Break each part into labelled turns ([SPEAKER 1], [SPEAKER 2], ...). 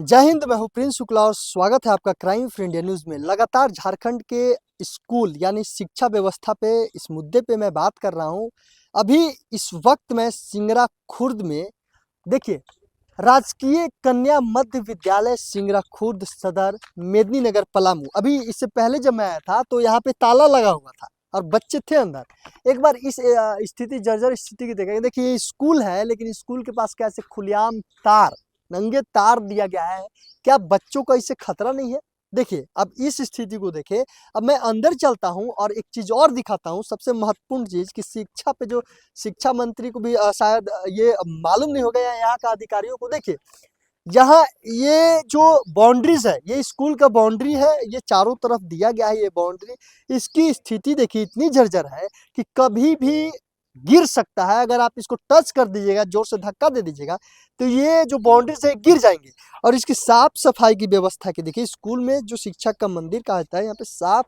[SPEAKER 1] जय हिंद। मैं हूं प्रिंस शुक्ला और स्वागत है आपका क्राइम फ्री इंडिया न्यूज में। लगातार झारखंड के स्कूल यानी शिक्षा व्यवस्था पे इस मुद्दे पे मैं बात कर रहा हूं। अभी इस वक्त मैं सिंगरा खुर्द में देखिए, राजकीय कन्या मध्य विद्यालय सिंगरा खुर्द सदर मेदिनीनगर पलामू। अभी इससे पहले जब मैं आया था तो यहाँ पे ताला लगा हुआ था और बच्चे थे अंदर। एक बार इस स्थिति जर्जर स्थिति की देखेंगे। देखिए, ये स्कूल है लेकिन स्कूल के पास कैसे खुलेआम तार, नंगे तार दिया गया है। क्या बच्चों को इससे खतरा नहीं है? देखिए, अब इस स्थिति को देखिए। अब मैं अंदर चलता हूं और एक चीज और दिखाता हूं। सबसे महत्वपूर्ण चीज कि शिक्षा पे जो शिक्षा मंत्री को भी शायद ये मालूम नहीं होगा या यहाँ का अधिकारियों को। देखिए, यहाँ ये जो बाउंड्रीज है, ये स्कूल का बाउंड्री है, ये चारों तरफ दिया गया है ये बाउंड्री। इसकी स्थिति देखिए, इतनी जर्जर है कि कभी भी गिर सकता है। अगर आप इसको टच कर दीजिएगा, जोर से धक्का दे दीजिएगा, तो ये जो बाउंड्रीज है गिर जाएंगे। और इसकी साफ सफाई की व्यवस्था की देखिए, स्कूल में जो शिक्षक का मंदिर कहा जाता है, यहाँ पे साफ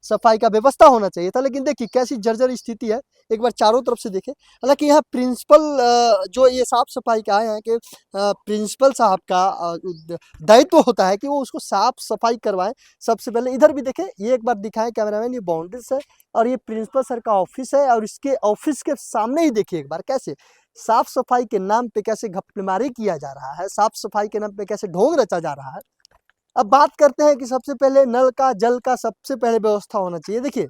[SPEAKER 1] सफाई का व्यवस्था होना चाहिए था। लेकिन देखिए कैसी जर्जर स्थिति है, एक बार चारों तरफ से देखें। हालांकि यहाँ प्रिंसिपल जो ये साफ सफाई का है, यहाँ के प्रिंसिपल साहब का दायित्व होता है कि वो उसको साफ सफाई करवाएं। सबसे पहले इधर भी देखें, ये एक बार दिखाएं कैमरामैन, ये बाउंड्रीज है और ये प्रिंसिपल सर का ऑफिस है। और इसके ऑफिस के सामने ही देखिए एक बार कैसे साफ सफाई के नाम पे कैसे घपलेमारी किया जा रहा है, साफ सफाई के नाम पे कैसे ढोंग रचा जा रहा है। अब बात करते हैं कि सबसे पहले नल का, जल का सबसे पहले व्यवस्था होना चाहिए। देखिए,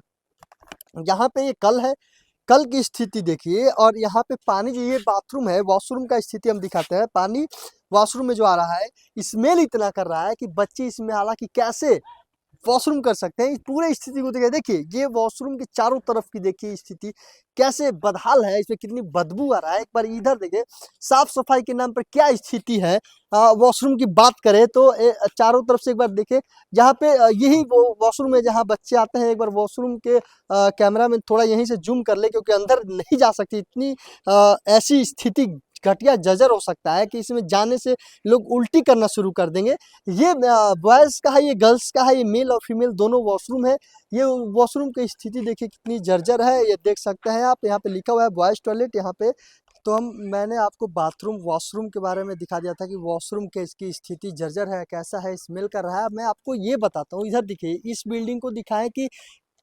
[SPEAKER 1] यहाँ पे ये कल है, कल की स्थिति देखिए। और यहाँ पे पानी जो, ये बाथरूम है, वॉशरूम का स्थिति हम दिखाते हैं। पानी वॉशरूम में जो आ रहा है, स्मेल इतना कर रहा है कि बच्चे इसमें हालांकि कैसे वॉशरूम कर सकते हैं। इस पूरे स्थिति को देखिए। देखिए, ये वॉशरूम के चारों तरफ की देखिए स्थिति कैसे बदहाल है, इसमें कितनी बदबू आ रहा है। एक बार इधर देखिए, साफ सफाई के नाम पर क्या स्थिति है। वॉशरूम की बात करें तो चारों तरफ से एक बार देखिए, जहाँ पे यही वो वॉशरूम है जहाँ बच्चे आते हैं। एक बार वॉशरूम के कैमरा में थोड़ा यहीं से जूम कर ले, क्योंकि अंदर नहीं जा सकती। इतनी ऐसी स्थिति, घटिया जर्जर हो सकता है कि इसमें जाने से लोग उल्टी करना शुरू कर देंगे। ये बॉयज़ का है, ये गर्ल्स का है, ये मेल और फीमेल दोनों वॉशरूम है। ये वॉशरूम की स्थिति देखिए कितनी जर्जर है, ये देख सकते हैं आप। यहाँ पे लिखा हुआ है बॉयज़ टॉयलेट यहाँ पे। तो मैंने आपको बाथरूम वॉशरूम के बारे में दिखा दिया था कि वॉशरूम के इसकी स्थिति जर्जर है, कैसा है, स्मेल कर रहा है। मैं आपको ये बताता हूँ, इधर देखिए, इस बिल्डिंग को दिखाएं कि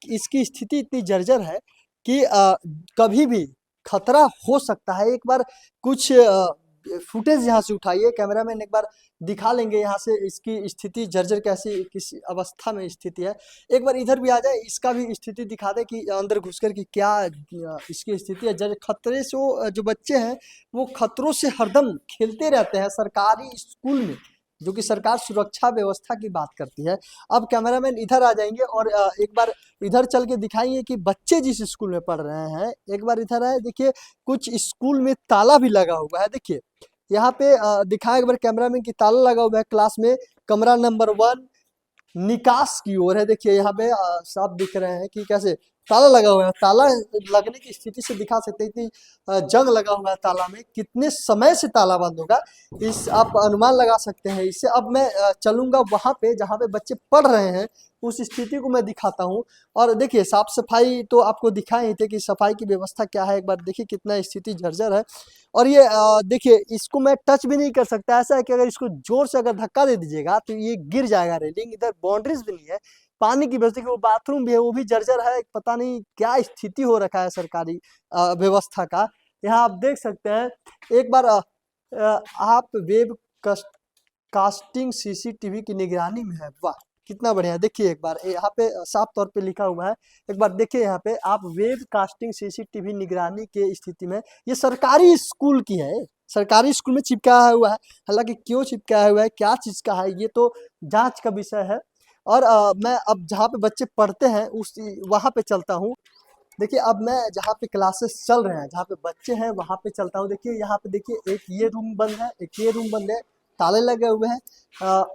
[SPEAKER 1] इसकी स्थिति इतनी जर्जर है कि कभी भी खतरा हो सकता है। एक बार कुछ फुटेज यहाँ से उठाइए, कैमरामैन एक बार दिखा लेंगे यहाँ से इसकी स्थिति जर्जर कैसी, किस अवस्था में स्थिति है। एक बार इधर भी आ जाए, इसका भी स्थिति दिखा दे कि अंदर घुसकर कि क्या इसकी स्थिति है। जर्जर खतरे से जो बच्चे हैं वो खतरों से हरदम खेलते रहते हैं सरकारी स्कूल में, जो कि सरकार सुरक्षा व्यवस्था की बात करती है। अब कैमरामैन इधर आ जाएंगे और एक बार इधर चल के दिखाएंगे कि बच्चे जिस स्कूल में पढ़ रहे हैं। एक बार इधर आए, देखिए कुछ स्कूल में ताला भी लगा हुआ है। देखिए यहाँ पे दिखाएं एक बार कैमरामैन की, ताला लगा हुआ है क्लास में। कमरा नंबर 1 निकास की ओर है। देखिए यहाँ पे साफ दिख रहे हैं कि कैसे ताला लगा हुआ है। ताला लगने की स्थिति से दिखा सकते हैं इतनी जंग लगा हुआ है ताला में। कितने समय से ताला बंद होगा, इस आप अनुमान लगा सकते हैं इससे। अब मैं चलूंगा वहां पे जहाँ पे बच्चे पढ़ रहे हैं, उस स्थिति को मैं दिखाता हूँ। और देखिए, साफ सफाई तो आपको दिखाए ही थे कि सफाई की व्यवस्था क्या है। एक बार देखिए कितना स्थिति जर्जर है। और ये देखिए, इसको मैं टच भी नहीं कर सकता। ऐसा है कि अगर इसको जोर से अगर धक्का दे दीजिएगा तो ये गिर जाएगा रेलिंग। इधर बाउंड्रीज भी नहीं है, पानी की व्यवस्था की, वो बाथरूम भी है, वो भी जर्जर है। पता नहीं क्या स्थिति हो रखा है सरकारी व्यवस्था का। यहाँ आप देख सकते हैं। एक बार आप वेब कास्टिंग सीसीटीवी की निगरानी में है। वाह, कितना बढ़िया। देखिए एक बार यहाँ पे साफ तौर पे लिखा हुआ है। एक बार देखिए यहाँ पे, आप वेब कास्टिंग सीसीटीवी निगरानी के स्थिति में। ये सरकारी स्कूल की है, सरकारी स्कूल में चिपकाया हुआ है। हालांकि क्यों चिपकाया हुआ है, क्या चीज का है, ये तो जांच का विषय है। और मैं अब जहाँ पे बच्चे पढ़ते हैं उस वहाँ पे चलता हूँ। देखिए, अब मैं जहाँ पे क्लासेस चल रहे हैं, जहाँ पे बच्चे हैं, वहाँ पे चलता हूँ। देखिए यहाँ पे देखिए, एक ये रूम बंद है, एक ये रूम बंद है, ताले लगे हुए हैं।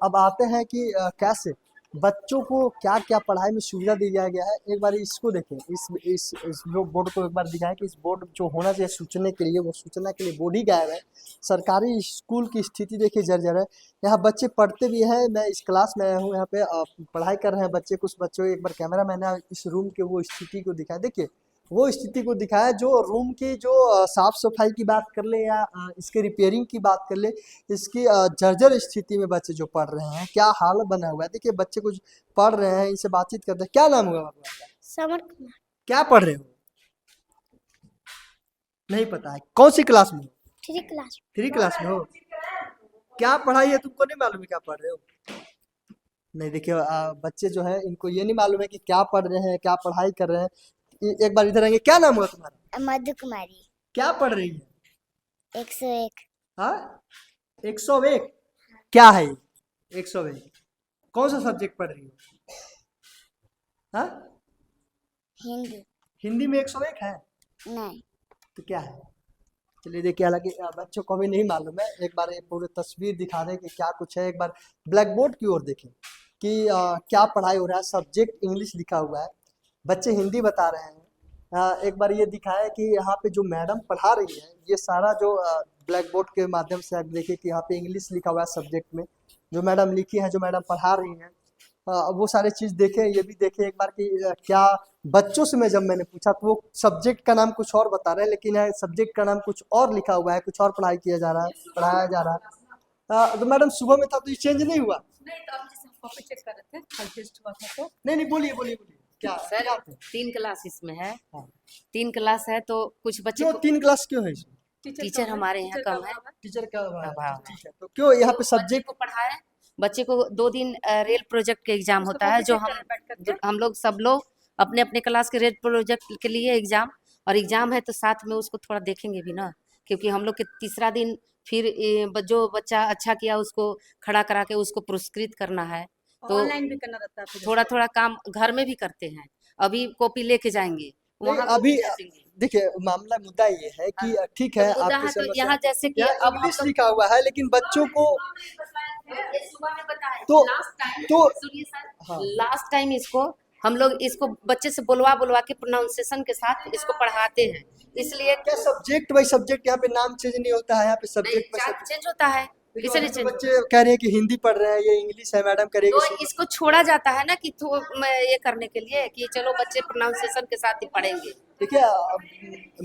[SPEAKER 1] अब आते हैं कि कैसे बच्चों को क्या क्या पढ़ाई में सुविधा दिया गया है। एक बार इसको देखें, इस बोर्ड को एक बार दिखाएं कि इस बोर्ड जो होना चाहिए सूचना के लिए, वो सूचना के लिए बोर्ड ही गायब है। सरकारी स्कूल की स्थिति देखिए जर्जर है। यहाँ बच्चे पढ़ते भी हैं, मैं इस क्लास में आया हूँ, यहाँ पे पढ़ाई कर रहे हैं बच्चे। कुछ बच्चों, एक बार कैमरा मैंने इस रूम के वो स्थिति को दिखाया। देखिए वो स्थिति को दिखाया जो रूम की जो साफ सफाई की बात कर ले या इसके रिपेयरिंग की बात कर ले, इसकी जर्जर स्थिति में बच्चे जो पढ़ रहे हैं, क्या हाल बना हुआ है। देखिए बच्चे कुछ पढ़ रहे हैं, इनसे बातचीत करते हैं। क्या नाम हुआ आपका?
[SPEAKER 2] समर कुमार।
[SPEAKER 1] क्या पढ़ रहे हो? नहीं पता है। कौन सी क्लास में हो?
[SPEAKER 2] 3 क्लास।
[SPEAKER 1] 3 क्लास में हो। क्या पढ़ाई है तुमको नहीं मालूम है क्या पढ़ रहे हो? नहीं देखिए बच्चे जो है इनको ये नहीं मालूम है कि क्या पढ़ रहे हैं, क्या पढ़ाई कर रहे हैं। एक बार इधर आएंगे। क्या नाम हुआ तुम्हारा?
[SPEAKER 2] मधु कुमारी।
[SPEAKER 1] क्या पढ़ रही है?
[SPEAKER 2] 101।
[SPEAKER 1] हाँ 101। क्या है ये 101? कौन सा सब्जेक्ट पढ़ रही हो? हाँ
[SPEAKER 2] हिंदी।
[SPEAKER 1] हिंदी में 101 है?
[SPEAKER 2] नहीं।
[SPEAKER 1] तो क्या है? चलिए देखिए, हालांकि बच्चों को भी नहीं मालूम है। एक बार ये पूरी तस्वीर दिखा दें कि क्या कुछ है। एक बार ब्लैक बोर्ड की ओर देखें कि क्या पढ़ाई हो रहा है। सब्जेक्ट इंग्लिश लिखा हुआ है, बच्चे हिंदी बता रहे हैं। एक बार ये दिखाया कि यहाँ पे जो मैडम पढ़ा रही है, ये सारा जो ब्लैक बोर्ड के माध्यम से आप देखिए कि यहाँ पे इंग्लिश लिखा हुआ है सब्जेक्ट में। जो मैडम लिखी है, जो मैडम पढ़ा रही हैं, वो सारी चीज़ देखें। ये भी देखें एक बार कि क्या बच्चों से जब मैंने पूछा तो वो सब्जेक्ट का नाम कुछ और बता रहे हैं, लेकिन यहाँ सब्जेक्ट का नाम कुछ और लिखा हुआ है, कुछ और पढ़ाई किया जा रहा है, पढ़ाया जा रहा है। तो मैडम सुबह में था तो ये चेंज नहीं हुआ?
[SPEAKER 3] नहीं, तो अब जैसे हम कॉपी चेक कर रहे थे, कल टेस्ट हुआ था तो
[SPEAKER 1] नहीं बोलिए बोलिए बोलिए। क्या
[SPEAKER 3] सर
[SPEAKER 1] क्या थे?
[SPEAKER 3] 3 क्लास इसमें है।
[SPEAKER 1] हाँ।
[SPEAKER 3] 3 क्लास है तो कुछ बच्चे
[SPEAKER 1] क्यों
[SPEAKER 3] को
[SPEAKER 1] 3 क्लास क्यों है इसमें?
[SPEAKER 3] टीचर हमारे यहाँ कम है।
[SPEAKER 1] टीचर का अभाव है।
[SPEAKER 3] अभाव है।
[SPEAKER 1] ठीक है, तो क्यों यहाँ पे
[SPEAKER 3] बच्चे
[SPEAKER 1] सब्जेक्ट?
[SPEAKER 3] को पढ़ाए, बच्चे को 2 दिन रेल प्रोजेक्ट के एग्जाम होता है, जो हम लोग सब लोग अपने अपने क्लास के रेल प्रोजेक्ट के लिए एग्जाम, और एग्जाम है तो साथ में उसको थोड़ा देखेंगे भी ना, क्योंकि हम लोग के तीसरा दिन फिर जो बच्चा अच्छा किया उसको खड़ा करा के उसको पुरस्कृत करना है। तो
[SPEAKER 4] ऑनलाइन भी करना रहता है फिर
[SPEAKER 3] थोड़ा थोड़ा काम घर में भी करते हैं। अभी कॉपी लेके जाएंगे
[SPEAKER 1] नहीं,
[SPEAKER 3] वहाँ
[SPEAKER 1] अभी
[SPEAKER 3] कॉपी देंगे।
[SPEAKER 1] देखिए मामला मुद्दा ये है कि ठीक है
[SPEAKER 3] तो मुद्दा
[SPEAKER 1] आपकी
[SPEAKER 3] है तो
[SPEAKER 1] समस्या।
[SPEAKER 3] यहाँ जैसे कि
[SPEAKER 1] यहाँ
[SPEAKER 3] अब हम
[SPEAKER 1] इंग्लिश
[SPEAKER 3] लोग
[SPEAKER 1] लिखा हुआ है, लेकिन बच्चों को
[SPEAKER 3] सुबह में बताए
[SPEAKER 1] तो-
[SPEAKER 3] लास्ट टाइम,
[SPEAKER 1] तो-
[SPEAKER 3] सुनिए सर,
[SPEAKER 1] हाँ।
[SPEAKER 3] लास्ट टाइम इसको हम लोग इसको बच्चे से बुलवा बुलवा के प्रोनाउंसिएशन के साथ इसको पढ़ाते हैं, इसलिए
[SPEAKER 1] क्या सब्जेक्ट बाई सब्जेक्ट यहाँ पे नाम चेंज नहीं होता है? यहाँ पे सब्जेक्ट बाई सब्जेक्ट
[SPEAKER 3] चेंज होता है। किसे नहीं चेंज
[SPEAKER 1] बच्चे कह रहे हैं कि हिंदी पढ़ रहे हैं, ये इंग्लिश है, मैडम
[SPEAKER 3] तो
[SPEAKER 1] करेगी।
[SPEAKER 3] इसको छोड़ा जाता है ना कि ये करने के लिए कि चलो बच्चे प्रोनाउंसिएशन के साथ ही पढ़ेंगे।
[SPEAKER 1] देखिए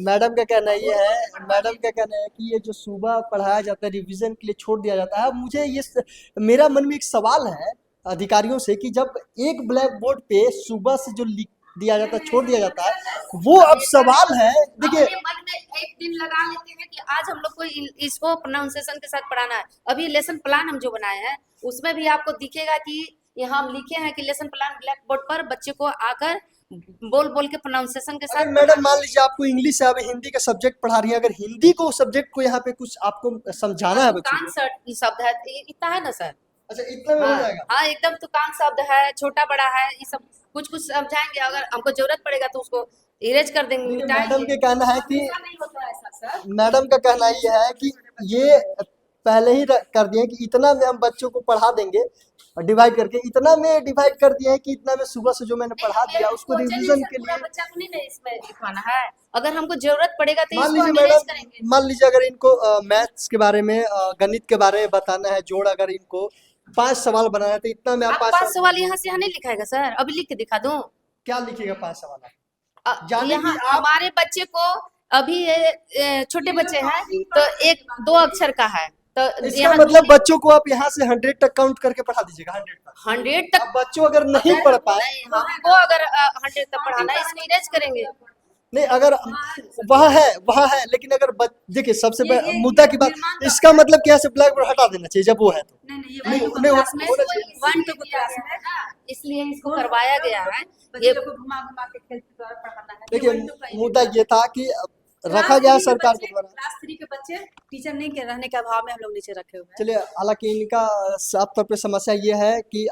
[SPEAKER 1] मैडम का कहना ये है, मैडम का कहना है कि ये जो सुबह पढ़ाया जाता है रिवीजन के लिए छोड़ दिया जाता है। अब मुझे मेरा मन में एक सवाल है अधिकारियों से कि जब एक ब्लैक बोर्ड पे सुबह से जो लिख दिया जाता है, छोड़ दिया जाता है, वो अब सवाल है। देखिए
[SPEAKER 3] अपने मन में एक दिन लगा लेते हैं कि आज हम लोग को इसको प्रोनाउंसिएशन के साथ पढ़ाना है। अभी लेसन प्लान हम जो बनाए हैं उसमें भी आपको दिखेगा कि यहाँ हम लिखे हैं कि लेसन प्लान ब्लैक बोर्ड पर बच्चे को आकर बोल बोल के प्रोनाउंसिएशन के
[SPEAKER 1] अगर
[SPEAKER 3] साथ
[SPEAKER 1] मैडम मान लीजिए आपको इंग्लिश है, अब हिंदी का सब्जेक्ट पढ़ा रही है, अगर हिंदी को सब्जेक्ट को यहाँ पे कुछ आपको समझाना है बच्चों को।
[SPEAKER 3] दुकान शब्द है इतना है ना सर।
[SPEAKER 1] अच्छा इतना में हो जाएगा?
[SPEAKER 3] हाँ एकदम दुकान शब्द है, छोटा बड़ा है, ये सब कुछ कुछ समझाएंगे। अगर हमको जरूरत पड़ेगा तो उसको इरेज कर देंगे,
[SPEAKER 1] मैडम
[SPEAKER 3] मिटाएंगे।
[SPEAKER 1] के कहना है कि
[SPEAKER 3] ऐसा नहीं होता है ऐसा सर।
[SPEAKER 1] मैडम का कहना ये है कि ये पहले ही कर दिए कि इतना में हम बच्चों को पढ़ा देंगे, डिवाइड करके इतना में डिवाइड कर दिया है कि इतना में सुबह से जो मैंने पढ़ा दिया उसको रिवीजन के लिए।
[SPEAKER 3] बच्चा को नहीं इसमें लिखवाना है, अगर हमको जरूरत पड़ेगा तो
[SPEAKER 1] मान
[SPEAKER 3] इसको
[SPEAKER 1] लीजिए
[SPEAKER 3] हम इरेज
[SPEAKER 1] मैडम,
[SPEAKER 3] करेंगे।
[SPEAKER 1] मान लीजिए अगर इनको मैथ्स के बारे में गणित के बारे में बताना है जोड़, अगर इनको 5 सवाल बनाना है तो इतना में आप
[SPEAKER 3] आप
[SPEAKER 1] 5
[SPEAKER 3] 5 सवाल यहाँ से यहाँ नहीं लिखाएगा सर, अभी लिख के दिखा दूं।
[SPEAKER 1] क्या लिखिएगा 5 सवाल आप? जाने
[SPEAKER 3] यहाँ
[SPEAKER 1] कि आप-
[SPEAKER 3] हमारे बच्चे को अभी छोटे बच्चे हैं तो 1-2 अक्षर का है, तो
[SPEAKER 1] इसका
[SPEAKER 3] यहाँ
[SPEAKER 1] मतलब बच्चों को आप यहाँ से 100 तक काउंट करके पढ़ा दीजिएगा। 100 तक
[SPEAKER 3] 100 तक
[SPEAKER 1] अब बच्चों अगर नहीं पढ़ पाए,
[SPEAKER 3] नहीं, हमको अगर 100 तक पढ़ाना है इसको इरेज करेंगे।
[SPEAKER 1] नहीं अगर वह है लेकिन अगर देखिए सबसे मुद्दा की बात, इसका मतलब कि यहाँ से ब्लैक बोर्ड हटा देना चाहिए जब वो है तो।
[SPEAKER 4] नहीं नहीं,
[SPEAKER 1] नहीं,
[SPEAKER 4] ये
[SPEAKER 1] उन्हें
[SPEAKER 4] क्लास में
[SPEAKER 1] होना चाहिए।
[SPEAKER 4] 1 2 क्लास में
[SPEAKER 3] इसलिए इसको करवाया गया है।
[SPEAKER 4] बच्चे लोग को घुमा घुमा के खेल के द्वारा पढ़ाना है।
[SPEAKER 1] देखिए
[SPEAKER 4] 1 2 का ही
[SPEAKER 1] मुद्दा ये था कि रखा
[SPEAKER 4] क्लास
[SPEAKER 1] गया
[SPEAKER 4] 3 के
[SPEAKER 1] सरकार के
[SPEAKER 4] बच्चे-
[SPEAKER 1] द्वारा।
[SPEAKER 4] क्लास 3 के बच्चे टीचर नहीं के रहने के अभाव में हम लोग नीचे रखे हुए हैं।
[SPEAKER 1] चलिए हालांकि इनका साफ तौर पे समस्या ये है कि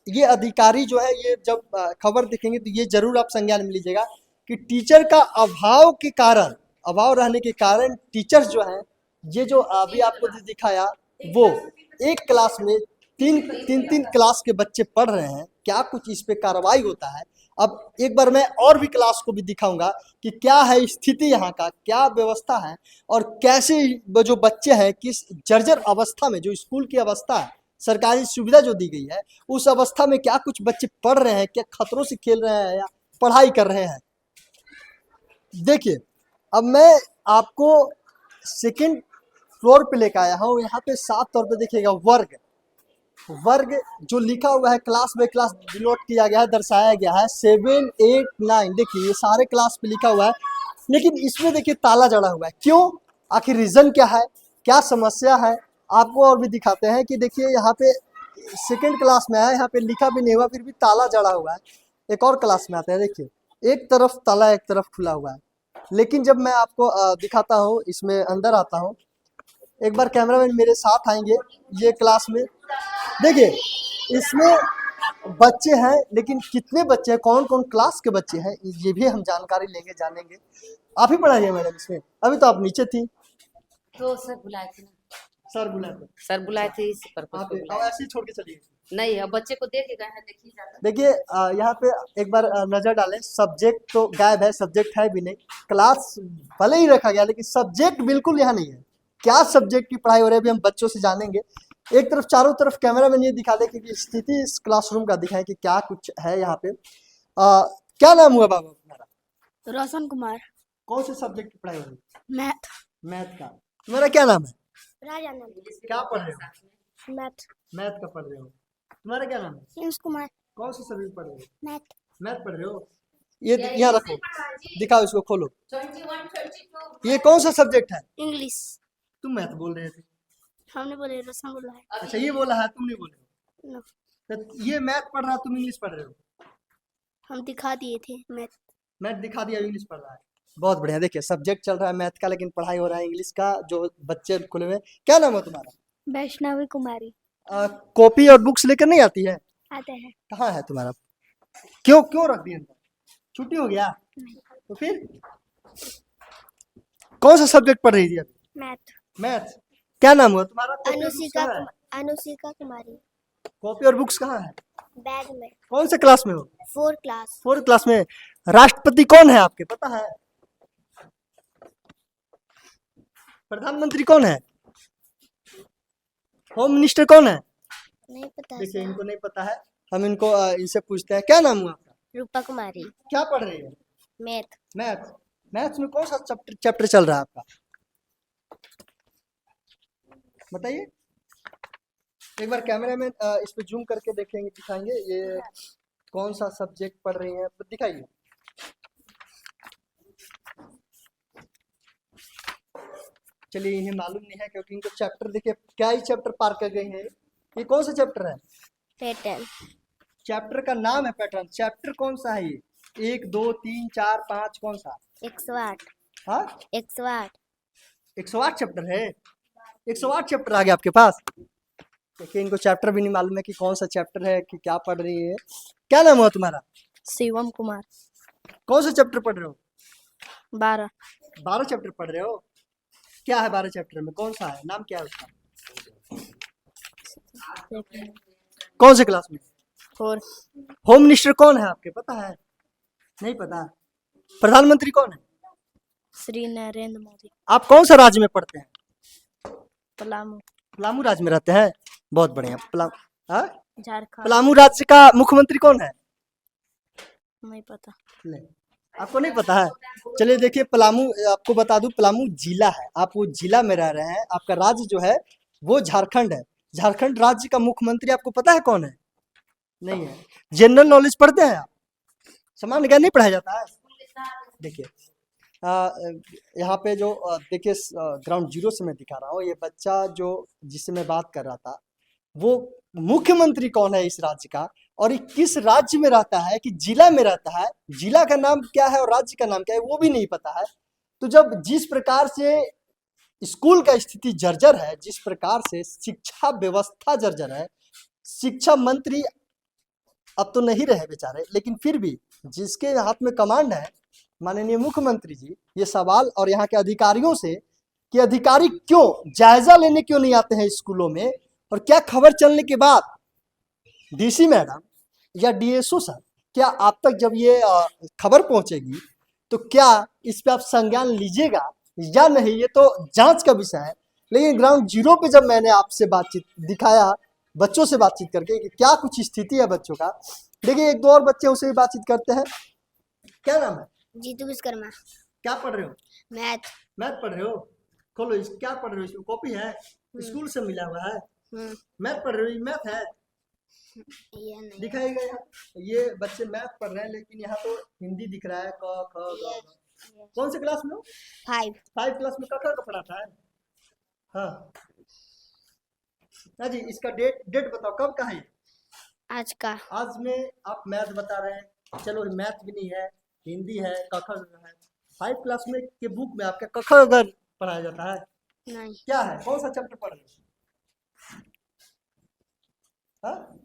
[SPEAKER 1] ये अधिकारी जो है ये जब खबर देखेंगे तो ये जरूर आप संज्ञान में लीजिएगा कि टीचर का अभाव के कारण, अभाव रहने के कारण टीचर्स जो हैं, ये जो अभी आपको जो दिखाया वो एक क्लास में तीन क्लास के बच्चे पढ़ रहे हैं। क्या कुछ इस पे कार्रवाई होता है? अब एक बार मैं और भी क्लास को भी दिखाऊंगा कि क्या है स्थिति यहाँ का, क्या व्यवस्था है और कैसे वो जो बच्चे हैं किस जर्जर अवस्था में, जो स्कूल की अवस्था है, सरकारी सुविधा जो दी गई है उस अवस्था में क्या कुछ बच्चे पढ़ रहे हैं, क्या खतरों से खेल रहे हैं या पढ़ाई कर रहे हैं। देखिए, अब मैं आपको सेकंड फ्लोर पे लेकर आया हूँ। यहाँ पे साफ तौर पे देखिएगा वर्ग वर्ग जो लिखा हुआ है, क्लास बाय क्लास डिनोट किया गया है, दर्शाया गया है 7 8 9। देखिए ये सारे क्लास पे लिखा हुआ है, लेकिन इसमें देखिए ताला जड़ा हुआ है। क्यों? आखिर रीजन क्या है, क्या समस्या है, आपको और भी दिखाते हैं कि देखिए यहाँ पे सेकंड क्लास में है, यहाँ पे लिखा भी नहीं हुआ, फिर भी ताला जड़ा हुआ है। एक और क्लास में आते हैं, देखिए एक तरफ ताला एक तरफ खुला हुआ है। लेकिन जब मैं आपको दिखाता हूँ, इसमें अंदर आता हूँ, एक बार कैमरामैन मेरे साथ आएंगे ये क्लास में। देखिए इसमें बच्चे हैं, लेकिन कितने बच्चे हैं, कौन कौन क्लास के बच्चे हैं, ये भी हम जानकारी लेंगे, जानेंगे। आप ही पढ़ाइए मैडम इसमें, अभी तो आप नीचे थी।
[SPEAKER 3] तो सर बुलाए थे ना,
[SPEAKER 1] सर बुलाए थे,
[SPEAKER 3] सर बुलाए थे इस पर्पज
[SPEAKER 1] आप
[SPEAKER 3] पे
[SPEAKER 1] अब
[SPEAKER 3] बुलाए।
[SPEAKER 1] ऐसे ही छोड़ के चलिए।
[SPEAKER 3] नहीं, अब बच्चे को दे के गए हैं, देखिए जाकर।
[SPEAKER 1] देखिए यहाँ पे एक बार नजर डालें, सब्जेक्ट तो गायब है, सब्जेक्ट है भी नहीं। क्लास भले ही रखा गया, लेकिन सब्जेक्ट बिल्कुल यहाँ नहीं है। क्या सब्जेक्ट की पढ़ाई हो रही है अभी हम बच्चों से जानेंगे। एक तरफ चारों तरफ कैमरा मैन ये दिखा दे कि स्थिति इस क्लासरूम का दिखाएं कि क्या कुछ है यहाँ पे। क्या नाम हुआ बाबा तुम्हारा?
[SPEAKER 2] रोशन कुमार।
[SPEAKER 1] कौन से सब्जेक्ट की पढ़ाई हो रही है?
[SPEAKER 2] मैथ।
[SPEAKER 1] मैथ का। तुम्हारा क्या नाम है?
[SPEAKER 2] राजानंद।
[SPEAKER 1] क्या पढ़ रहे हो?
[SPEAKER 2] मैथ।
[SPEAKER 1] मैथ का पढ़ रहे हो। तुम्हारा क्या नाम है?
[SPEAKER 2] प्रिंस कुमार।
[SPEAKER 1] कौन से सब्जेक्ट पढ़ रहे हो?
[SPEAKER 2] मैथ।
[SPEAKER 1] मैथ पढ़ रहे हो। ये यहाँ रखो, दिखाओ इसको, खोलो। ये कौन सा सब्जेक्ट है?
[SPEAKER 2] इंग्लिश।
[SPEAKER 1] तुम मैथ बोल रहे थे।
[SPEAKER 2] हमने बोले रोशन बोला है।
[SPEAKER 1] अच्छा ये बोला है, तुम नहीं बोले हो।
[SPEAKER 2] नो,
[SPEAKER 1] तो ये मैथ पढ़ रहा है, तुम इंग्लिश पढ़ रहे हो।
[SPEAKER 2] हम दिखा दिए थे मैथ।
[SPEAKER 1] मैथ दिखा दिया, इंग्लिश पढ़ रहा है। बहुत बढ़िया। देखिए सब्जेक्ट चल रहा है मैथ का, लेकिन पढ़ाई हो रहा है इंग्लिश का। जो बच्चे खुले हुए, क्या नाम है तुम्हारा?
[SPEAKER 2] वैष्णवी कुमारी।
[SPEAKER 1] कॉपी और बुक्स लेकर नहीं आती है?
[SPEAKER 2] आते हैं।
[SPEAKER 1] कहाँ है तुम्हारा? क्यों क्यों रख दिया अंदर? छुट्टी हो गया? तो फिर कौन सा सब्जेक्ट पढ़ रही थी अभी?
[SPEAKER 2] मैथ।
[SPEAKER 1] मैथ। क्या नाम हुआ तुम्हारा?
[SPEAKER 2] अनुशिका कुमारी।
[SPEAKER 1] कॉपी और बुक्स कहाँ है?
[SPEAKER 2] बैग में।
[SPEAKER 1] कौन से क्लास में हो?
[SPEAKER 2] 4 क्लास।
[SPEAKER 1] 4th क्लास में। राष्ट्रपति कौन है आपके, पता है? प्रधानमंत्री कौन है? होम मिनिस्टर कौन है?
[SPEAKER 2] नहीं पता।
[SPEAKER 1] देखिए इनको नहीं पता है, हम इनको इनसे पूछते हैं। क्या नाम हुआ आपका?
[SPEAKER 2] रूपा कुमारी।
[SPEAKER 1] क्या पढ़ रही है?
[SPEAKER 2] मैथ।
[SPEAKER 1] मैथ। मैथ्स में कौन सा चैप्टर चल रहा है आपका, बताइए। एक बार कैमरा में इस पे जूम करके देखेंगे, दिखाएंगे ये कौन सा सब्जेक्ट पढ़ रही हैं, दिखाइए। चलिए इन्हें मालूम नहीं है, क्योंकि इनको चैप्टर देखिए क्या ही चैप्टर पार कर गए हैं। ये कौन सा चैप्टर है?
[SPEAKER 2] पैटर्न।
[SPEAKER 1] चैप्टर का नाम है पैटर्न। चैप्टर कौन सा है ये? 1 2 3 4 5 कौन सा?
[SPEAKER 2] 108।
[SPEAKER 1] हाँ
[SPEAKER 2] 108।
[SPEAKER 1] 108 चैप्टर है। 108 चैप्टर आ गया आपके पास। देखिए इनको चैप्टर भी नहीं मालूम है कि कौन सा चैप्टर है, कि क्या पढ़ रही है। क्या नाम हुआ तुम्हारा?
[SPEAKER 2] शिवम कुमार।
[SPEAKER 1] कौन सा चैप्टर पढ़ रहे हो?
[SPEAKER 2] 12।
[SPEAKER 1] 12 चैप्टर पढ़ रहे हो। क्या है 12 चैप्टर में, कौन सा है, नाम क्या है उसका? कौन से क्लास में?
[SPEAKER 2] 4।
[SPEAKER 1] होम मिनिस्टर कौन है आपके, पता है? नहीं पता। प्रधानमंत्री कौन है?
[SPEAKER 2] श्री नरेंद्र मोदी।
[SPEAKER 1] आप कौन सा राज्य में पढ़ते हैं?
[SPEAKER 2] पलामू।
[SPEAKER 1] पलामू राज्य में रहते हैं। बहुत बढ़िया।
[SPEAKER 2] झारखंड।
[SPEAKER 1] पलामू राज्य का मुख्यमंत्री कौन है?
[SPEAKER 2] नहीं पता।
[SPEAKER 1] नहीं, आपको नहीं पता है। चलिए देखिए पलामू, आपको बता दूं पलामू जिला है, आप वो जिला में रह रहे हैं। आपका राज्य जो है वो झारखंड है। झारखंड राज्य का मुख्यमंत्री आपको पता है कौन है? नहीं है। जनरल नॉलेज पढ़ते हैं आप? सामान्य ज्ञान नहीं पढ़ाया जाता है? देखिए यहाँ पे जो देखिए ग्राउंड जीरो से मैं दिखा रहा हूँ, ये बच्चा जो जिससे मैं बात कर रहा था, वो मुख्यमंत्री कौन है इस राज्य का, और ये किस राज्य में रहता है, कि जिला में रहता है, जिला का नाम क्या है और राज्य का नाम क्या है वो भी नहीं पता है। तो जब जिस प्रकार से स्कूल का स्थिति जर्जर है, जिस प्रकार से शिक्षा व्यवस्था जर्जर है, शिक्षा मंत्री अब तो नहीं रहे बेचारे, लेकिन फिर भी जिसके हाथ में कमांड है माननीय मुख्यमंत्री जी, ये सवाल और यहाँ के अधिकारियों से कि अधिकारी क्यों जायजा लेने क्यों नहीं आते हैं स्कूलों में, और क्या खबर चलने के बाद डीसी मैडम या डीएसओ सर, क्या आप तक जब ये खबर पहुंचेगी तो क्या इस पे आप संज्ञान लीजिएगा या नहीं, ये तो जांच का विषय है। लेकिन ग्राउंड जीरो पे जब मैंने आपसे बातचीत दिखाया, बच्चों से बातचीत करके कि क्या कुछ स्थिति है बच्चों का, देखिए 1 2 और बच्चे उसे भी बातचीत करते हैं। क्या नाम है?
[SPEAKER 2] जीतू विश्वकर्मा।
[SPEAKER 1] क्या पढ़ रहे हो?
[SPEAKER 2] मैथ।
[SPEAKER 1] मैथ पढ़ रहे हो? खोलो इस क्या पढ़ रहे हो? इसमें कॉपी है? स्कूल से मिला हुआ है? मैथ पढ़ रहे हो? ये मैथ है?
[SPEAKER 2] ये नहीं।
[SPEAKER 1] दिखाएगा यहाँ। ये बच्चे मैथ पढ़ रहे हैं लेकिन यहाँ तो हिंदी दिख रहा है, क ख ग। कौन से क्लास में हो?
[SPEAKER 2] 5।
[SPEAKER 1] 5 क्लास में क ख का पढ़ाता है? हाँ। हाँ जी, इसका डेट बताओ कब का है ये?
[SPEAKER 2] आज का।
[SPEAKER 1] आज में आप मैथ बता रहे हैं। चलो मैथ भी नहीं है, हिंदी है, क ख है। 5 क्लास में के बुक में आपका क ख अगर पढ़ाया जाता है?
[SPEAKER 2] नहीं।
[SPEAKER 1] क्या है? कौन सा चैप्टर पढ़ रहे हैं? हाँ?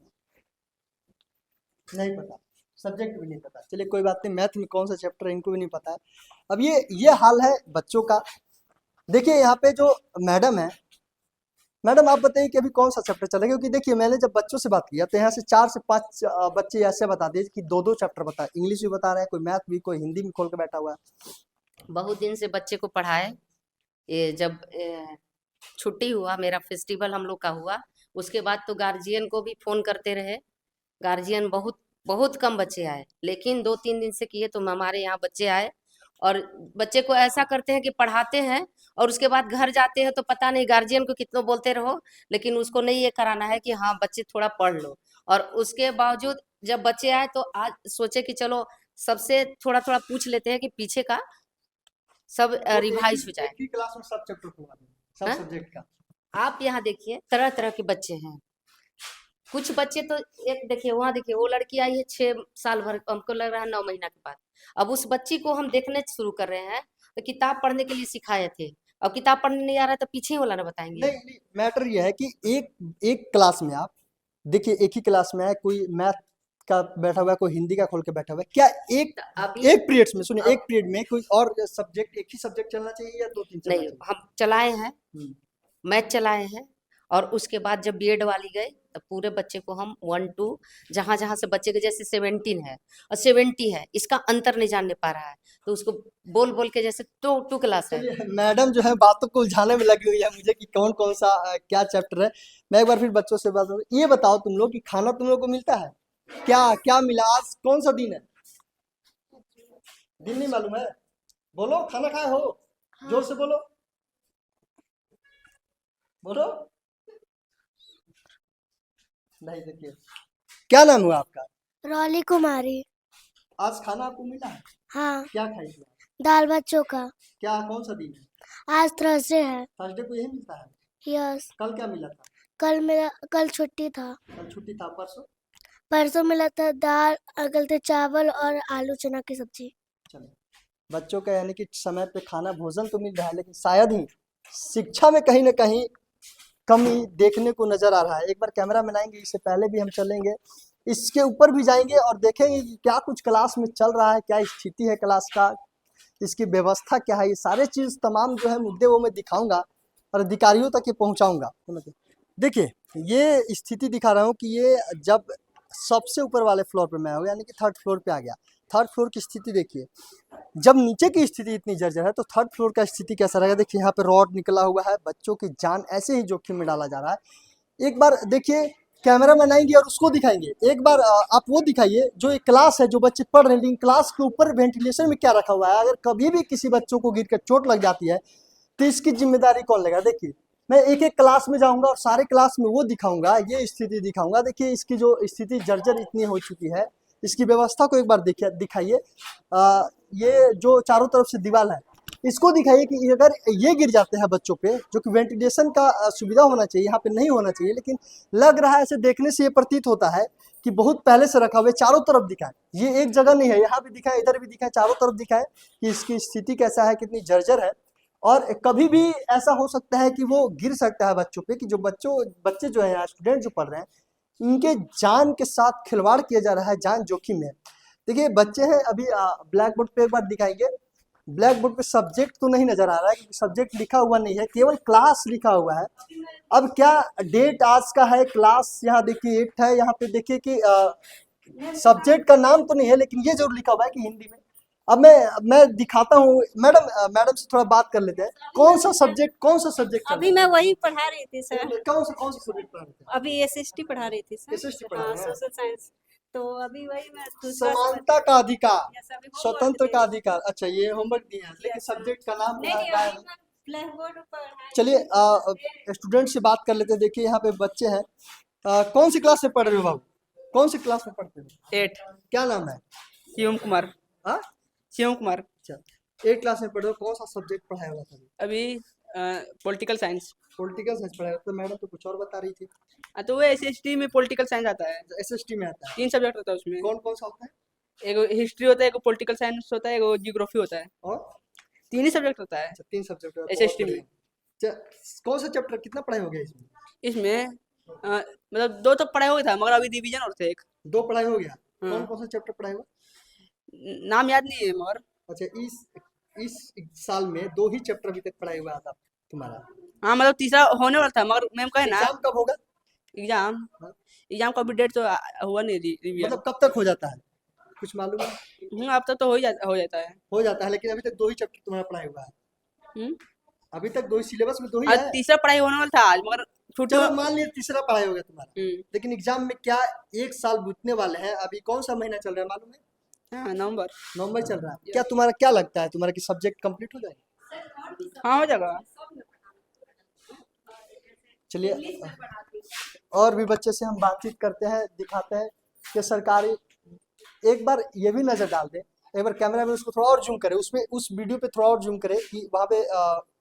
[SPEAKER 1] नहीं पता, सब्जेक्ट भी नहीं पता। चलिए कोई बात नहीं, मैथ में कौन सा चैप्टर है इनको भी नहीं पता है। अब ये हाल है बच्चों का। देखिए यहाँ पे जो मैडम है, मैडम आप बताइए कि अभी कौन सा चैप्टर चलेगा, क्योंकि देखिए मैंने जब बच्चों से बात किया तो यहाँ से 4 से 5 बच्चे ऐसे बता दिए कि 2-2 चैप्टर बता, इंग्लिश भी बता रहे हैं, कोई मैथ भी, कोई हिंदी भी खोल के बैठा हुआ है।
[SPEAKER 3] बहुत दिन से बच्चे को पढ़ाए। ये जब छुट्टी हुआ, मेरा फेस्टिवल हम लोग का हुआ, उसके बाद तो गार्जियन को भी फोन करते रहे। गार्जियन बहुत बहुत कम बच्चे आए, लेकिन 2-3 दिन से किए तो हमारे यहाँ बच्चे आए। और बच्चे को ऐसा करते हैं कि पढ़ाते हैं और उसके बाद घर जाते हैं तो पता नहीं गार्जियन को कितना बोलते रहो, लेकिन उसको नहीं ये कराना है कि हाँ बच्चे थोड़ा पढ़ लो। और उसके बावजूद जब बच्चे आए तो आज सोचे कि चलो सबसे थोड़ा थोड़ा पूछ लेते हैं कि पीछे का सब रिवाइज हो जाए।
[SPEAKER 1] एक ही क्लास में सब चैप्टर पढ़ा दें, सब
[SPEAKER 3] हाँ?
[SPEAKER 1] सब्जेक्ट का।
[SPEAKER 3] आप यहाँ देखिए तरह तरह के बच्चे हैं। कुछ बच्चे तो एक देखिए वहाँ देखिए, वो लड़की आई है 6 साल भर, हमको लग रहा है 9 महीना के बाद। अब उस बच्ची को हम देखने शुरू कर रहे हैं तो किताब पढ़ने के लिए सिखाए थे, अब किताब पढ़ने नहीं आ रहा है तो पीछे वाला ना बताएंगे।
[SPEAKER 1] नहीं, मैटर ये है कि एक क्लास में आप देखिए, एक ही क्लास में है, कोई मैथ का बैठा हुआ है, कोई हिंदी का खोल के बैठा हुआ है, क्या एक
[SPEAKER 3] अभी
[SPEAKER 1] पीरियड्स में सुनिए, एक पीरियड में कोई और सब्जेक्ट, एक ही सब्जेक्ट चलना चाहिए या 2-3 चलना
[SPEAKER 3] नहीं,
[SPEAKER 1] चाहिए?
[SPEAKER 3] हम चलाए हैं,
[SPEAKER 1] हम्म,
[SPEAKER 3] मैथ चलाए हैं। और उसके बाद जब बीएड वाली गई तो पूरे बच्चे को हम 1-2 जहाँ जहाँ से बच्चे के जैसे 17 है और 70 है, इसका अंतर नहीं जानने पा रहा है तो उसको बोल बोल के जैसे 2 क्लास है।
[SPEAKER 1] चलिए मैडम जो है बातों को उलझाने में लगी हुई है मुझे कि कौन कौन सा क्या चैप्टर है। मैं एक बार फिर बच्चों से बात करूं। ये बताओ तुम लोग कि खाना तुम लोग को मिलता है? क्या क्या मिला? आज कौन सा दिन है? दिन नहीं मालूम है? बोलो, खाना खाए हो? जोर से बोलो, बोलो। नहीं, देखिए क्या नाम हुआ आपका?
[SPEAKER 2] रॉली कुमारी।
[SPEAKER 1] आज खाना आपको मिला है?
[SPEAKER 2] हाँ।
[SPEAKER 1] क्या खाई थी?
[SPEAKER 2] दाल भात चोखा।
[SPEAKER 1] क्या कौन सा दिन है?
[SPEAKER 2] आज थर्सडे है।
[SPEAKER 1] थर्सडे को यही मिलता है?
[SPEAKER 2] यस।
[SPEAKER 1] कल क्या मिला था?
[SPEAKER 2] कल छुट्टी था।
[SPEAKER 1] कल छुट्टी था। परसों?
[SPEAKER 2] परसों मिला था दाल, अगल थे चावल और आलू चना की सब्जी।
[SPEAKER 1] चलो, बच्चों का यानी कि समय पे खाना भोजन तो मिल रहा है, लेकिन शायद ही शिक्षा में कहीं ना कहीं कमी देखने को नजर आ रहा है। एक बार कैमरा में आएंगे, इससे पहले भी हम चलेंगे, इसके ऊपर भी जाएंगे और देखेंगे कि क्या कुछ क्लास में चल रहा है, क्या स्थिति है क्लास का, इसकी व्यवस्था क्या है। ये सारे चीज तमाम जो है मुद्दे वो मैं दिखाऊंगा और अधिकारियों तक ये पहुंचाऊंगा। देखिए ये स्थिति दिखा रहा हूँ कि ये जब सबसे ऊपर वाले फ्लोर पे मैं हूँ, यानी कि 3rd फ्लोर पे आ गया। 3rd फ्लोर की स्थिति देखिए, जब नीचे की स्थिति इतनी जर्जर है तो 3rd फ्लोर का स्थिति कैसा रहेगा। देखिए यहाँ पे रॉड निकला हुआ है, बच्चों की जान ऐसे ही जोखिम में डाला जा रहा है। एक बार देखिए, कैमरा मैन आएंगे और उसको दिखाएंगे। एक बार आप वो दिखाइए जो एक क्लास है, जो बच्चे पढ़ रहे हैं, लेकिन क्लास के ऊपर वेंटिलेशन में क्या रखा हुआ है। अगर कभी भी किसी बच्चों को गिर कर चोट लग जाती है तो इसकी जिम्मेदारी कौन लेगा? देखिए मैं एक एक क्लास में जाऊंगा और सारे क्लास में वो दिखाऊंगा, ये स्थिति दिखाऊंगा। देखिए इसकी जो स्थिति जर्जर इतनी हो चुकी है, इसकी व्यवस्था को एक बार दिखाइए। ये जो चारों तरफ से दीवार है, इसको दिखाइए कि अगर ये गिर जाते हैं बच्चों पे, जो कि वेंटिलेशन का सुविधा होना चाहिए, यहाँ पे नहीं होना चाहिए, लेकिन लग रहा है, ऐसे देखने से ये प्रतीत होता है कि बहुत पहले से रखा हुआ है। चारों तरफ दिखाए, ये एक जगह नहीं है, यहाँ भी दिखाए, इधर भी दिखाए, चारों तरफ दिखाए कि इसकी स्थिति कैसा है, कितनी जर्जर है। और कभी भी ऐसा हो सकता है कि वो गिर सकता है बच्चों पे, कि जो बच्चे जो है, स्टूडेंट जो पढ़ रहे हैं, इनके जान के साथ खिलवाड़ किया जा रहा है, जान जोखिम में। देखिए बच्चे हैं, अभी ब्लैक बोर्ड पे एक बार दिखाएंगे। ब्लैक बोर्ड पे सब्जेक्ट तो नहीं नजर आ रहा है, क्योंकि सब्जेक्ट लिखा हुआ नहीं है, केवल क्लास लिखा हुआ है। अब क्या डेट आज का है, क्लास यहाँ देखिए 8 है, यहाँ पे देखिए कि सब्जेक्ट का नाम तो नहीं है, लेकिन ये जरूर लिखा हुआ है कि हिंदी में। अब मैं दिखाता हूँ। मैडम से थोड़ा बात कर लेते हैं। कौन सा सब्जेक्ट
[SPEAKER 4] अभी मैं वही पढ़ा रही थी सर।
[SPEAKER 1] कौन सा सब्जेक्ट पढ़ा रहे थे?
[SPEAKER 4] अभी एसएसटी पढ़ा रही थी सर।
[SPEAKER 1] SST पढ़ा रहे हैं?
[SPEAKER 4] Social science. तो अभी वही मैं दूसरा
[SPEAKER 1] समानता का अधिकार,
[SPEAKER 4] Yes, अभी homework
[SPEAKER 1] स्वतंत्र
[SPEAKER 4] दे
[SPEAKER 1] का
[SPEAKER 4] रही
[SPEAKER 1] अधिकार। अच्छा, ये होमवर्क दिया है, लेकिन
[SPEAKER 4] Yes, sir.
[SPEAKER 1] सब्जेक्ट का नाम
[SPEAKER 4] नहीं
[SPEAKER 1] यहाँ
[SPEAKER 4] नहीं
[SPEAKER 1] गायब
[SPEAKER 4] अभी
[SPEAKER 1] है।
[SPEAKER 4] मैं ब्लैक बोर्ड पर है
[SPEAKER 1] चलिए स्टूडेंट से बात कर लेते हैं। देखिए यहाँ पे बच्चे हैं। कौन सी क्लास में पढ़ रहे हो बाबू? कौन सी क्लास में पढ़ते हो?
[SPEAKER 5] 8
[SPEAKER 1] क्या नाम है?
[SPEAKER 5] शिवम कुमार।
[SPEAKER 1] हाँ,
[SPEAKER 5] शिवम कुमार।
[SPEAKER 1] अच्छा, 8 क्लास में पढ़ रहे हो। कौन सा सब्जेक्ट पढ़ाया हुआ था?
[SPEAKER 5] अभी पॉलिटिकल साइंस।
[SPEAKER 1] पॉलिटिकल साइंस पढ़ाया हुआ। तो मैडम तो कुछ और बता रही थी।
[SPEAKER 5] तो वो एसएसटी में पॉलिटिकल साइंस आता है।
[SPEAKER 1] एसएसटी में आता है।
[SPEAKER 5] 3 सब्जेक्ट होता है उसमें।
[SPEAKER 1] कौन कौन सा होता है?
[SPEAKER 5] एक हिस्ट्री होता है, एक पॉलिटिकल साइंस होता है, एक जियोग्राफी होता है।
[SPEAKER 1] और
[SPEAKER 5] 3 ही सब्जेक्ट होता है।
[SPEAKER 1] अच्छा, 3 सब्जेक्ट है।
[SPEAKER 5] SST में।
[SPEAKER 1] कौन सा चैप्टर कितना पढ़ाई हो गया इसमें?
[SPEAKER 5] इसमें मतलब 2 तो पढ़ाई हो गया था, मगर अभी रिवीजन और थे एक।
[SPEAKER 1] 2 पढ़ाई हो गया।
[SPEAKER 5] हाँ।
[SPEAKER 1] कौन कौन सा चैप्टर पढ़ाई हुआ?
[SPEAKER 5] नाम याद नहीं है मगर।
[SPEAKER 1] अच्छा, इस साल में 2 ही चैप्टर अभी तक पढ़ाई हुआ था तुम्हारा।
[SPEAKER 5] हाँ मतलब तीसरा होने वाला था, मगर मैम कहे ना
[SPEAKER 1] एग्जाम कब होगा?
[SPEAKER 5] एग्जाम
[SPEAKER 1] हाँ।
[SPEAKER 5] एग्जाम का अभी डेट तो हुआ नहीं रिवीजन।
[SPEAKER 1] मतलब कब तक हो जाता है, कुछ मालूम है?
[SPEAKER 5] अब तक तो हो जाता है।
[SPEAKER 1] हो जाता है, लेकिन अभी तक 2 ही चैप्टर तुम्हारा पढ़ाई हुआ है।
[SPEAKER 5] हम्म।
[SPEAKER 1] अभी तक 2 ही सिलेबस में 2 ही
[SPEAKER 5] आज
[SPEAKER 1] है।
[SPEAKER 5] तीसरा पढ़ाई होने वाला था आज, मगर छुट्टी।
[SPEAKER 1] चलो मान लिया तीसरा पढ़ाई हो गया तुम्हारा,
[SPEAKER 5] हम्म।
[SPEAKER 1] लेकिन एग्जाम में क्या 1 साल बीतने वाले हैं। अभी कौन सा महीना चल रहा है मालूम है?
[SPEAKER 5] हाँ नवंबर।
[SPEAKER 1] नवंबर चल रहा है। क्या तुम्हारा क्या लगता है, तुम्हारा कि सब्जेक्ट कंप्लीट हो जाएगा?
[SPEAKER 5] हाँ हो जाएगा।
[SPEAKER 1] चलिए और भी बच्चे से हम बातचीत करते हैं, दिखाते हैं कि सरकारी। एक बार ये भी नजर डाल दें, एक बार कैमरा में उसको थोड़ा और जूम करें, उसमें उस वीडियो पे थोड़ा और जूम करें कि वहाँ पे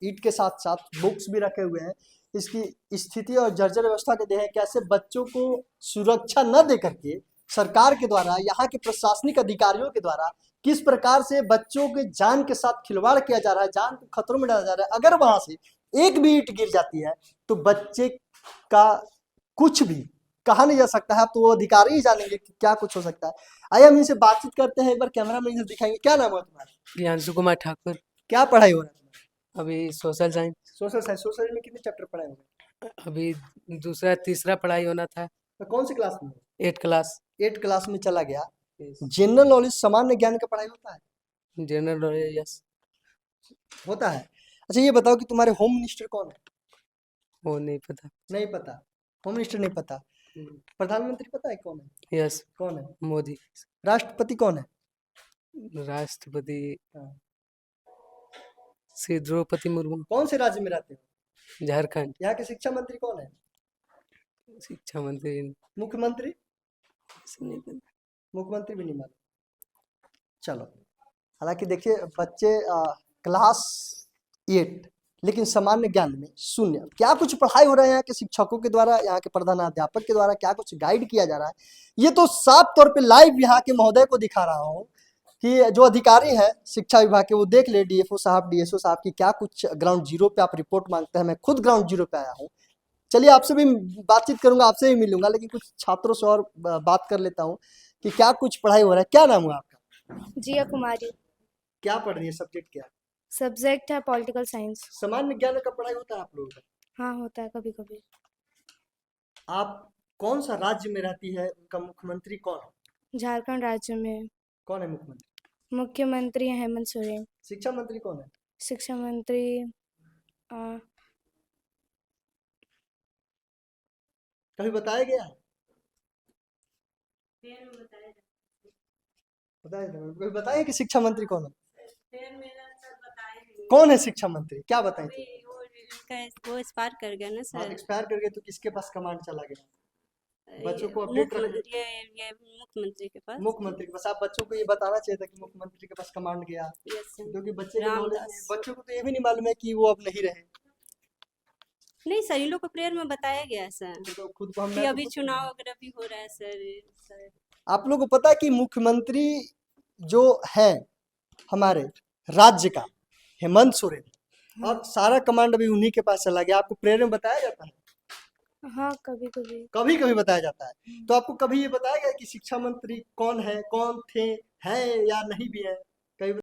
[SPEAKER 1] ईंट के साथ साथ बुक्स भी रखे हुए हैं। इसकी स्थिति और जर्जर व्यवस्था के देखें, कैसे बच्चों को सुरक्षा न दे करके सरकार के द्वारा, यहाँ के प्रशासनिक अधिकारियों के द्वारा किस प्रकार से बच्चों के जान के साथ खिलवाड़ किया जा रहा है, जान को खतरों में डाला जा रहा है। अगर वहां से एक भी ईंट गिर जाती है तो बच्चे का कुछ भी कहा नहीं जा सकता है। अब तो वो अधिकारी ही जानेंगे कि क्या कुछ हो सकता है। आइए हम इनसे बातचीत करते हैं। एक बार कैमरा में इन्हें दिखाएंगे। क्या नाम है तुम्हारा?
[SPEAKER 6] प्रियांशु कुमार ठाकुर।
[SPEAKER 1] क्या पढ़ाई हो रहा है तुम्हारा?
[SPEAKER 6] अभी social science.
[SPEAKER 1] Social science. Social में कितने चैप्टर पढ़ाए हो गए?
[SPEAKER 6] अभी दूसरा तीसरा पढ़ाई होना था।
[SPEAKER 1] तो कौन सी क्लास में?
[SPEAKER 6] 8 क्लास।
[SPEAKER 1] 8 क्लास में चला गया। जनरल नॉलेज, सामान्य ज्ञान का पढ़ाई होता है?
[SPEAKER 6] जनरल नॉलेज यस
[SPEAKER 1] होता है। अच्छा ये बताओ कि तुम्हारे होम मिनिस्टर कौन है?
[SPEAKER 6] वो नहीं पता।
[SPEAKER 1] नहीं पता। होम मिनिस्टर नहीं पता। प्रधानमंत्री पता है कौन है?
[SPEAKER 6] यस
[SPEAKER 1] कौन है?
[SPEAKER 6] मोदी।
[SPEAKER 1] राष्ट्रपति कौन है?
[SPEAKER 6] राष्ट्रपति
[SPEAKER 1] हाँ।
[SPEAKER 6] श्री द्रौपदी मुर्मू।
[SPEAKER 1] कौन से राज्य में रहते हो?
[SPEAKER 6] झारखंड।
[SPEAKER 1] यहाँ के शिक्षा मंत्री कौन है?
[SPEAKER 6] शिक्षा मंत्री
[SPEAKER 1] मुख्यमंत्री?
[SPEAKER 6] नहीं पता।
[SPEAKER 1] मुख्यमंत्री भी नहीं मालूम। चलो, हालांकि देखिए बच्चे क्लास 8 लेकिन सामान्य ज्ञान में 0। क्या कुछ पढ़ाई हो रहा है यहाँ के शिक्षकों के द्वारा, यहाँ के प्रधानाध्यापक के द्वारा, क्या कुछ गाइड किया जा रहा है, ये तो साफ तौर पे लाइव यहाँ के महोदय को दिखा रहा हूँ कि जो अधिकारी है शिक्षा विभाग के, वो देख ले डीएफओ साहब, डीएसओ साहब की क्या कुछ ग्राउंड जीरो पे आप रिपोर्ट मांगते हैं। मैं खुद ग्राउंड जीरो पे आया हूँ। चलिए आपसे भी बातचीत करूंगा, आपसे भी मिलूंगा, लेकिन कुछ छात्रों से और बात कर लेता हूँ कि क्या कुछ पढ़ाई हो रहा है। क्या नाम हुआ आपका?
[SPEAKER 2] जिया कुमारी।
[SPEAKER 1] क्या पढ़ रही है? सब्जेक्ट क्या?
[SPEAKER 2] सब्जेक्ट है पॉलिटिकल साइंस।
[SPEAKER 1] सामान्य ज्ञान का पढ़ाई होता है आप लोगों का?
[SPEAKER 2] हाँ होता है कभी कभी।
[SPEAKER 1] आप कौन सा राज्य में रहती है? उनका मुख्यमंत्री कौन है?
[SPEAKER 2] झारखंड राज्य में
[SPEAKER 1] कौन है मुख्यमंत्री?
[SPEAKER 2] मुख्यमंत्री है हेमंत सोरेन।
[SPEAKER 1] शिक्षा मंत्री कौन है?
[SPEAKER 2] शिक्षा मंत्री
[SPEAKER 1] कभी बताया गया है? बताया था? कभी बताया कि शिक्षा मंत्री कौन है? कौन है शिक्षा मंत्री? क्या बताएं?
[SPEAKER 4] वो एक्सपायर कर गया ना सर।
[SPEAKER 1] एक्सपायर कर गए तो किसके पास कमांड चला गया? बच्चों को अपडेट रखिए।
[SPEAKER 4] ये मुख्यमंत्री के पास।
[SPEAKER 1] मुख्यमंत्री के पास। आप बच्चों को ये बताना चाहिए था कि मुख्यमंत्री के पास कमांड गया,
[SPEAKER 4] यस सर।
[SPEAKER 1] क्योंकि बच्चे के नॉलेज में,
[SPEAKER 4] रामदास।
[SPEAKER 1] बच्चों को तो ये भी नहीं मालूम है कि वो अब नहीं रहे।
[SPEAKER 4] नहीं सर, इन लोग को प्रेयर में बताया गया है सर
[SPEAKER 1] तो खुद को हम
[SPEAKER 4] कि अभी चुनाव वगैरह भी हो रहा है सर।
[SPEAKER 1] आप लोगों को पता है कि मुख्यमंत्री जो है हमारे राज्य का, हेमंत सोरेन, और सारा कमांड अभी उन्हीं के पास चला गया। आपको प्रेयर में बताया जाता है?
[SPEAKER 2] हाँ कभी कभी।
[SPEAKER 1] कभी कभी बताया जाता है। तो आपको कभी ये बताया गया कि शिक्षा मंत्री कौन है, कौन थे, हैं या नहीं भी है? कभी